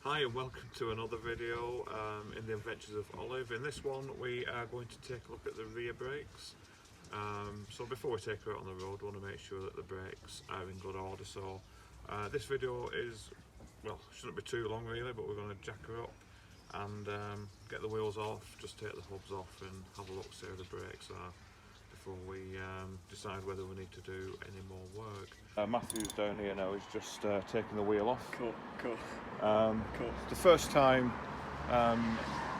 Hi and welcome to another video in the adventures of Olive. In this one we are going to take a look at the rear brakes. So before we take her out on the road, we want to make sure that the brakes are in good order. So this video is, well, shouldn't be too long really, but we're going to jack her up and get the wheels off, just take the hubs off and have a look, see how the brakes are before we decide whether we need to do any more work. Matthew's down here now, he's just taking the wheel off. Cool. It's the first time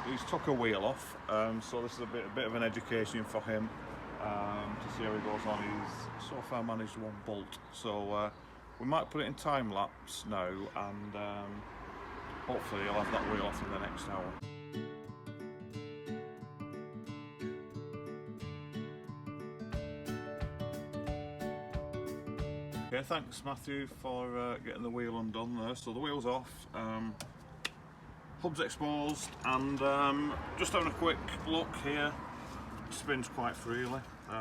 he's took a wheel off, so this is a bit of an education for him to see how he goes on. He's so far managed one bolt, so we might put it in time lapse now, and hopefully he'll have that wheel off in the next hour. Okay, thanks Matthew for getting the wheel undone there. So the wheel's off, hubs exposed, and just having a quick look here. It spins quite freely,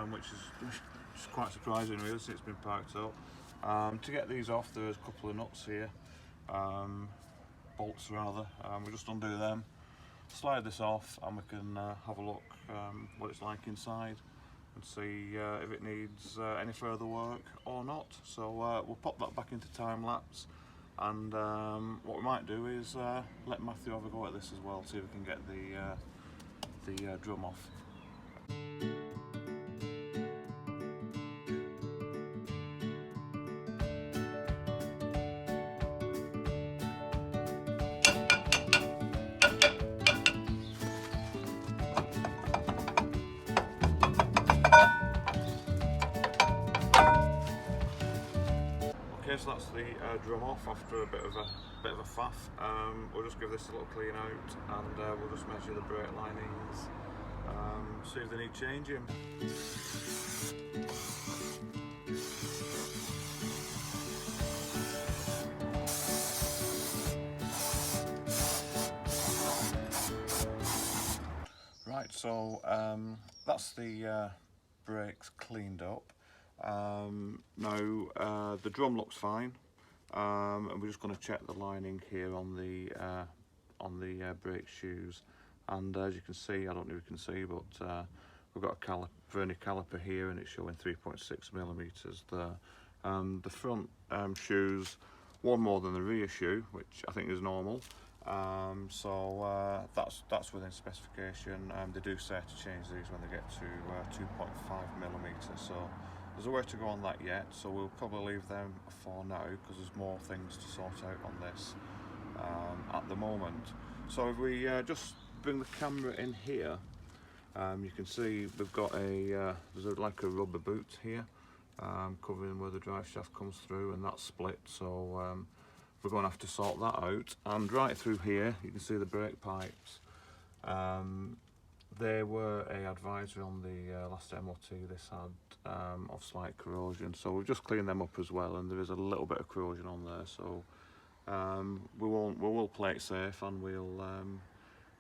which is quite surprising really, since it's been parked up. To get these off, there's a couple of nuts here, bolts rather. We just undo them, slide this off, and we can have a look what it's like inside and see if it needs any further work or not. So we'll pop that back into time lapse, and what we might do is let Matthew have a go at this as well, see if we can get the drum off. Okay, so that's the drum off after a bit of a faff. We'll just give this a little clean out, and we'll just measure the brake linings, see if they need changing. Right, so that's the brakes cleaned up. Now the drum looks fine, and we're just going to check the lining here on the brake shoes. And as you can see, I don't know if you can see, but we've got a vernier caliper here, and it's showing 3.6 millimeters there. The front shoes, one more than the rear shoe, which I think is normal. So that's within specification. They do say to change these when they get to 2.5 millimeters. So there's a way to go on that yet, so we'll probably leave them for now because there's more things to sort out on this at the moment. So if we just bring the camera in here, you can see we've got there's like a rubber boot here covering where the drive shaft comes through, and that's split, so we're going to have to sort that out. And right through here you can see the brake pipes. They were a advisory on the last MOT this had of slight corrosion, so we've just cleaned them up as well, and there is a little bit of corrosion on there, so we will play it safe, and we'll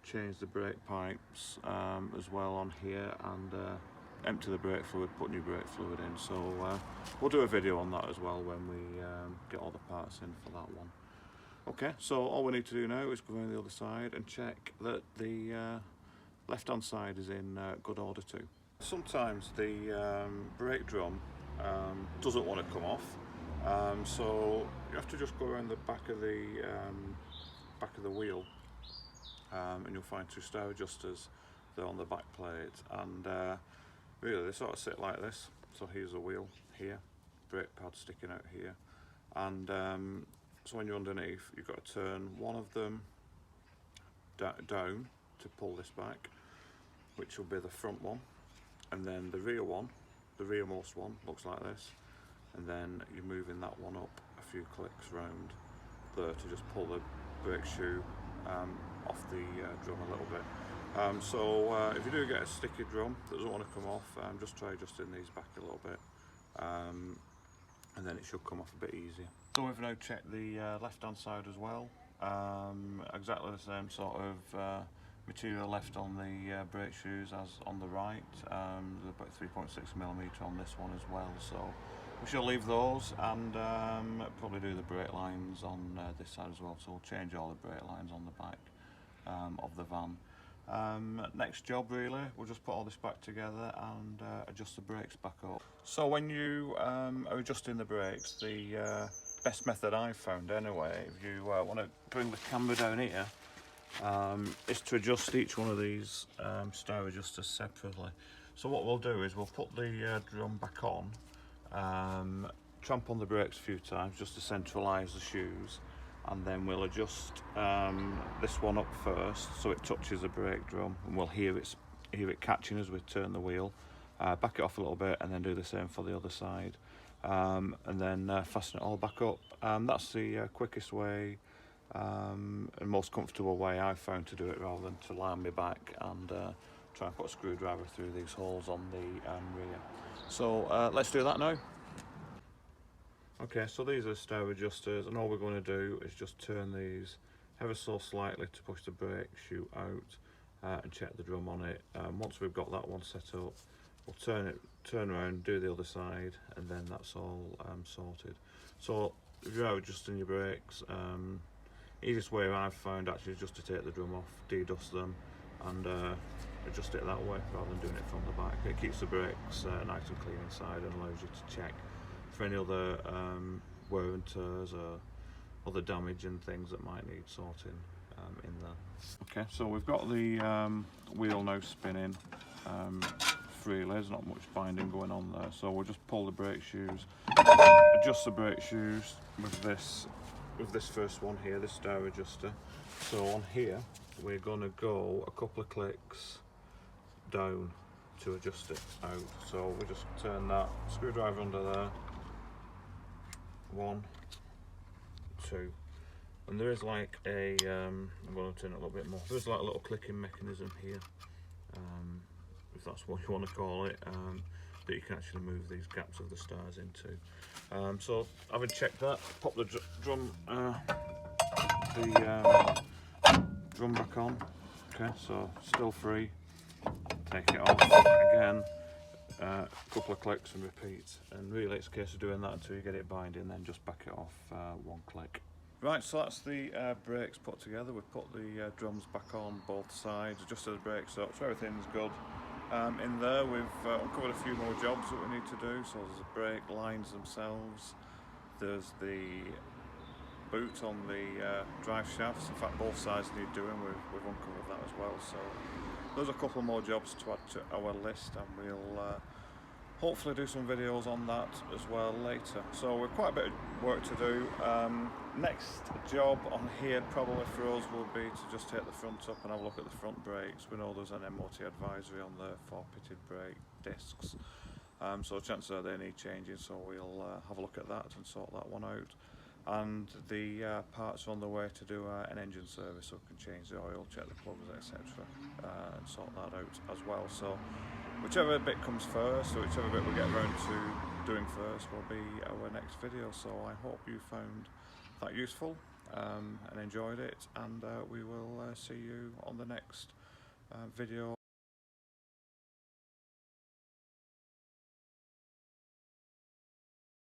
change the brake pipes as well on here, and empty the brake fluid, put new brake fluid in. So we'll do a video on that as well when we get all the parts in for that one. Okay, so all we need to do now is go around the other side and check that the left hand side is in good order too. Sometimes the brake drum doesn't want to come off, so you have to just go around the back of the wheel, and you'll find two star adjusters there on the back plate, and really they sort of sit like this. So here's the wheel here, brake pad sticking out here, and so when you're underneath, you've got to turn one of them down to pull this back, which will be the front one, and then the rear one, the rearmost one, looks like this, and then you're moving that one up a few clicks round there to just pull the brake shoe off the drum a little bit. So if you do get a sticky drum that doesn't want to come off, just try adjusting these back a little bit, and then it should come off a bit easier. So we've now checked the left hand side as well, exactly the same sort of material left on the brake shoes as on the right. There's about 3.6 millimeter on this one as well, so we shall leave those, and probably do the brake lines on this side as well, so we'll change all the brake lines on the back of the van. Next job really, we'll just put all this back together and adjust the brakes back up. So when you are adjusting the brakes, the best method I've found anyway, if you want to bring the camera down here, is to adjust each one of these star adjusters separately. So what we'll do is we'll put the drum back on, tramp on the brakes a few times just to centralise the shoes, and then we'll adjust this one up first so it touches the brake drum, and we'll hear it catching as we turn the wheel. Back it off a little bit and then do the same for the other side, and then fasten it all back up. That's the quickest way and most comfortable way I've found to do it, rather than to lie on my back and try and put a screwdriver through these holes on the rear. So let's do that now. Okay, so these are star adjusters, and all we're going to do is just turn these ever so slightly to push the brake shoe out and check the drum on it. Once we've got that one set up, we'll turn around, do the other side, and then that's all sorted. So if you're out adjusting your brakes, easiest way I've found actually is just to take the drum off, de-dust them, and adjust it that way rather than doing it from the back. It keeps the brakes nice and clean inside and allows you to check for any other wear and tears or other damage and things that might need sorting in there. Okay, so we've got the wheel now spinning freely. There's not much binding going on there, so we'll just pull the brake shoes, adjust the brake shoes with this first one here, this star adjuster. So on here we're going to go a couple of clicks down to adjust it out. So we just turn that screwdriver under there, 1, 2, and there is like a I'm going to turn it a little bit more. There's like a little clicking mechanism here, if that's what you want to call it, that you can actually move these gaps of the stars into. So having checked that, pop the drum back on. Okay, so still free. Take it off again. A couple of clicks and repeat, and really it's a case of doing that until you get it binding, then just back it off 1 click. Right, so that's the brakes put together. We've put the drums back on both sides, adjusted the brakes up, so everything's good. In there we've uncovered a few more jobs that we need to do. So there's the brake lines themselves, there's the boot on the drive shafts. In fact, both sides need doing. We've uncovered that as well. So there's a couple more jobs to add to our list, and we'll hopefully do some videos on that as well later. So we've quite a bit of work to do. Next job on here probably for us will be to just take the front up and have a look at the front brakes. We know there's an MOT advisory on there for pitted brake discs, so chances are they need changing, so we'll have a look at that and sort that one out. And the parts are on the way to do an engine service, so we can change the oil, check the plugs, etc., and sort that out as well. So whichever bit comes first, or whichever bit we get around to doing first, will be our next video. So I hope you found that useful and enjoyed it, and we will see you on the next video.